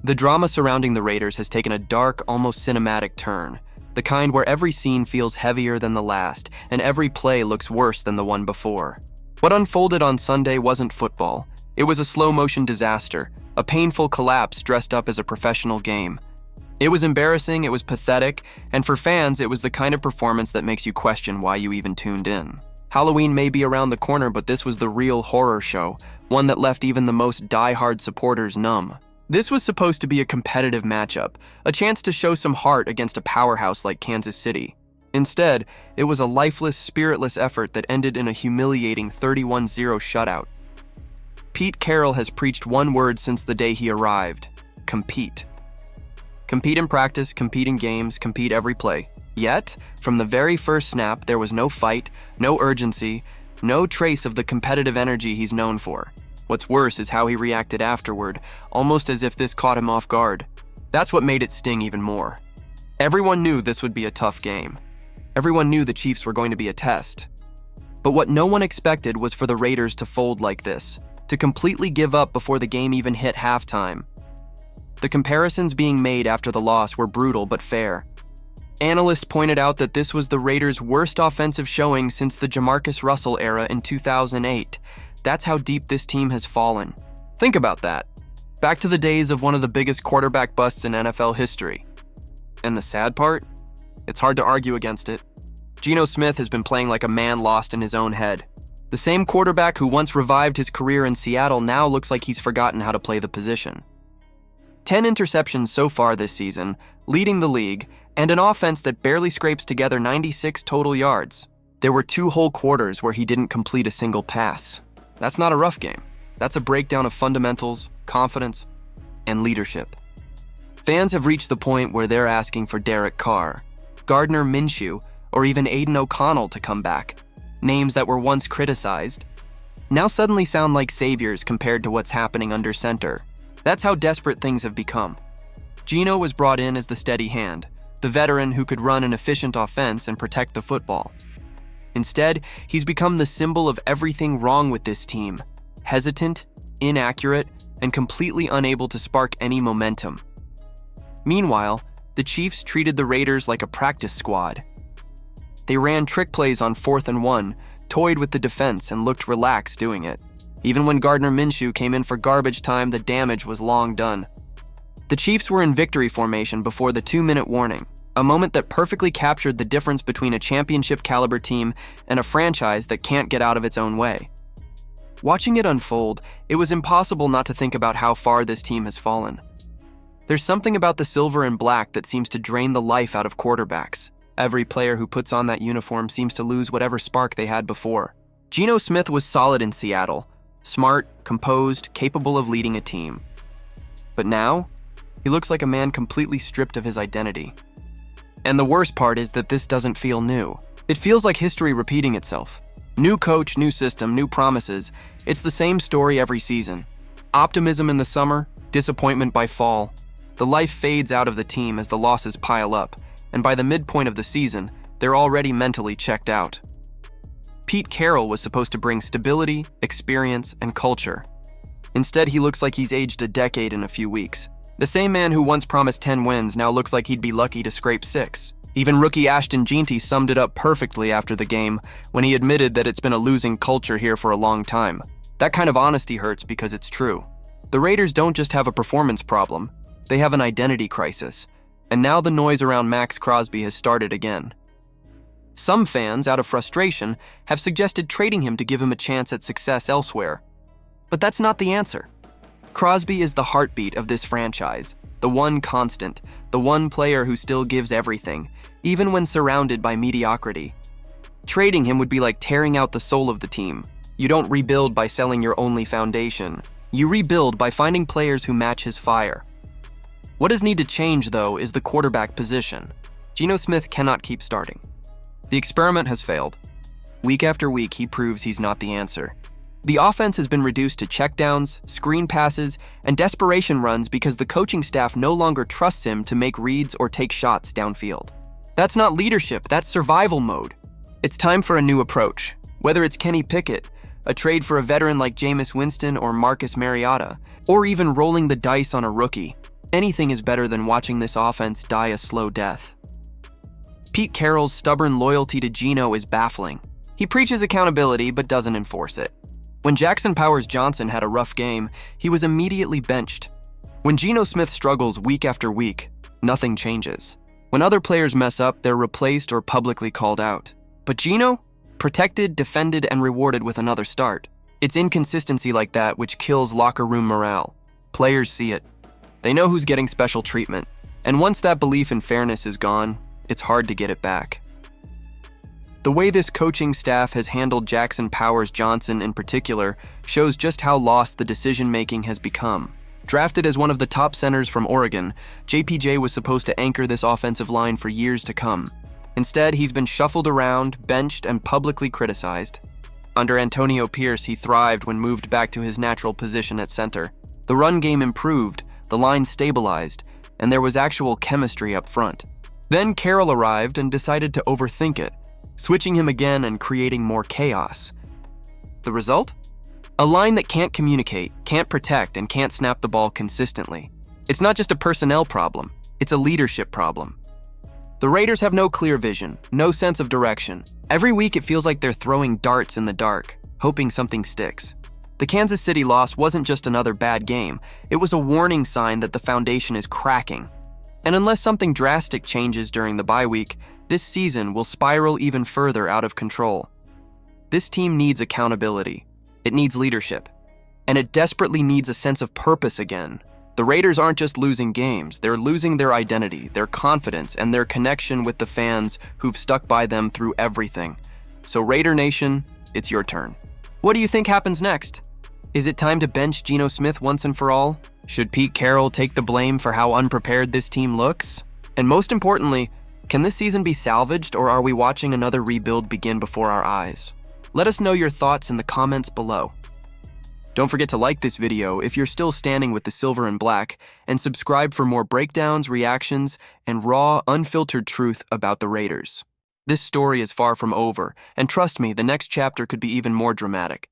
The drama surrounding the Raiders has taken a dark, almost cinematic turn, the kind where every scene feels heavier than the last, and every play looks worse than the one before. What unfolded on Sunday wasn't football. It was a slow-motion disaster, a painful collapse dressed up as a professional game. It was embarrassing, it was pathetic, and for fans, it was the kind of performance that makes you question why you even tuned in. Halloween may be around the corner, but this was the real horror show, one that left even the most die-hard supporters numb. This was supposed to be a competitive matchup, a chance to show some heart against a powerhouse like Kansas City. Instead, it was a lifeless, spiritless effort that ended in a humiliating 31-0 shutout. Pete Carroll has preached one word since the day he arrived: compete. Compete in practice, compete in games, compete every play. Yet, from the very first snap, there was no fight, no urgency, no trace of the competitive energy he's known for. What's worse is how he reacted afterward, almost as if this caught him off guard. That's what made it sting even more. Everyone knew this would be a tough game. Everyone knew the Chiefs were going to be a test. But what no one expected was for the Raiders to fold like this, to completely give up before the game even hit halftime. The comparisons being made after the loss were brutal but fair. Analysts pointed out that this was the Raiders' worst offensive showing since the Jamarcus Russell era in 2008. That's how deep this team has fallen. Think about that. Back to the days of one of the biggest quarterback busts in NFL history. And the sad part? It's hard to argue against it. Geno Smith has been playing like a man lost in his own head. The same quarterback who once revived his career in Seattle now looks like he's forgotten how to play the position. 10 interceptions so far this season, leading the league, and an offense that barely scrapes together 96 total yards. There were 2 whole quarters where he didn't complete a single pass. That's not a rough game. That's a breakdown of fundamentals, confidence, and leadership. Fans have reached the point where they're asking for Derek Carr, Gardner Minshew, or even Aiden O'Connell to come back. Names that were once criticized now suddenly sound like saviors compared to what's happening under center. That's how desperate things have become. Geno was brought in as the steady hand, the veteran who could run an efficient offense and protect the football. Instead, he's become the symbol of everything wrong with this team: hesitant, inaccurate, and completely unable to spark any momentum. Meanwhile, the Chiefs treated the Raiders like a practice squad. They ran trick plays on 4th and 1, toyed with the defense, and looked relaxed doing it. Even when Gardner Minshew came in for garbage time, the damage was long done. The Chiefs were in victory formation before the 2-minute warning, a moment that perfectly captured the difference between a championship-caliber team and a franchise that can't get out of its own way. Watching it unfold, it was impossible not to think about how far this team has fallen. There's something about the silver and black that seems to drain the life out of quarterbacks. Every player who puts on that uniform seems to lose whatever spark they had before. Geno Smith was solid in Seattle, smart, composed, capable of leading a team. But now, he looks like a man completely stripped of his identity. And the worst part is that this doesn't feel new. It feels like history repeating itself. New coach, new system, new promises. It's the same story every season. Optimism in the summer, disappointment by fall. The life fades out of the team as the losses pile up, and by the midpoint of the season, they're already mentally checked out. Pete Carroll was supposed to bring stability, experience, and culture. Instead, he looks like he's aged a decade in a few weeks. The same man who once promised 10 wins now looks like he'd be lucky to scrape 6. Even rookie Ashton Jeanty summed it up perfectly after the game when he admitted that it's been a losing culture here for a long time. That kind of honesty hurts because it's true. The Raiders don't just have a performance problem, they have an identity crisis. And now the noise around Max Crosby has started again. Some fans, out of frustration, have suggested trading him to give him a chance at success elsewhere. But that's not the answer. Crosby is the heartbeat of this franchise, the one constant, the one player who still gives everything, even when surrounded by mediocrity. Trading him would be like tearing out the soul of the team. You don't rebuild by selling your only foundation. You rebuild by finding players who match his fire. What does need to change, though, is the quarterback position. Geno Smith cannot keep starting. The experiment has failed. Week after week, he proves he's not the answer. The offense has been reduced to checkdowns, screen passes, and desperation runs because the coaching staff no longer trusts him to make reads or take shots downfield. That's not leadership, that's survival mode. It's time for a new approach. Whether it's Kenny Pickett, a trade for a veteran like Jameis Winston or Marcus Mariota, or even rolling the dice on a rookie. Anything is better than watching this offense die a slow death. Pete Carroll's stubborn loyalty to Geno is baffling. He preaches accountability but doesn't enforce it. When Jackson Powers-Johnson had a rough game, he was immediately benched. When Geno Smith struggles week after week, nothing changes. When other players mess up, they're replaced or publicly called out. But Geno? Protected, defended, and rewarded with another start. It's inconsistency like that which kills locker room morale. Players see it. They know who's getting special treatment. And once that belief in fairness is gone, it's hard to get it back. The way this coaching staff has handled Jackson Powers-Johnson in particular shows just how lost the decision-making has become. Drafted as one of the top centers from Oregon, JPJ was supposed to anchor this offensive line for years to come. Instead, he's been shuffled around, benched, and publicly criticized. Under Antonio Pierce, he thrived when moved back to his natural position at center. The run game improved, the line stabilized, and there was actual chemistry up front. Then Carroll arrived and decided to overthink it, switching him again and creating more chaos. The result? A line that can't communicate, can't protect, and can't snap the ball consistently. It's not just a personnel problem, it's a leadership problem. The Raiders have no clear vision, no sense of direction. Every week it feels like they're throwing darts in the dark, hoping something sticks. The Kansas City loss wasn't just another bad game, it was a warning sign that the foundation is cracking. And unless something drastic changes during the bye week, this season will spiral even further out of control. This team needs accountability. It needs leadership. And it desperately needs a sense of purpose again. The Raiders aren't just losing games, they're losing their identity, their confidence, and their connection with the fans who've stuck by them through everything. So Raider Nation, it's your turn. What do you think happens next? Is it time to bench Geno Smith once and for all? Should Pete Carroll take the blame for how unprepared this team looks? And most importantly, can this season be salvaged, or are we watching another rebuild begin before our eyes? Let us know your thoughts in the comments below. Don't forget to like this video if you're still standing with the silver and black, and subscribe for more breakdowns, reactions, and raw, unfiltered truth about the Raiders. This story is far from over, and trust me, the next chapter could be even more dramatic.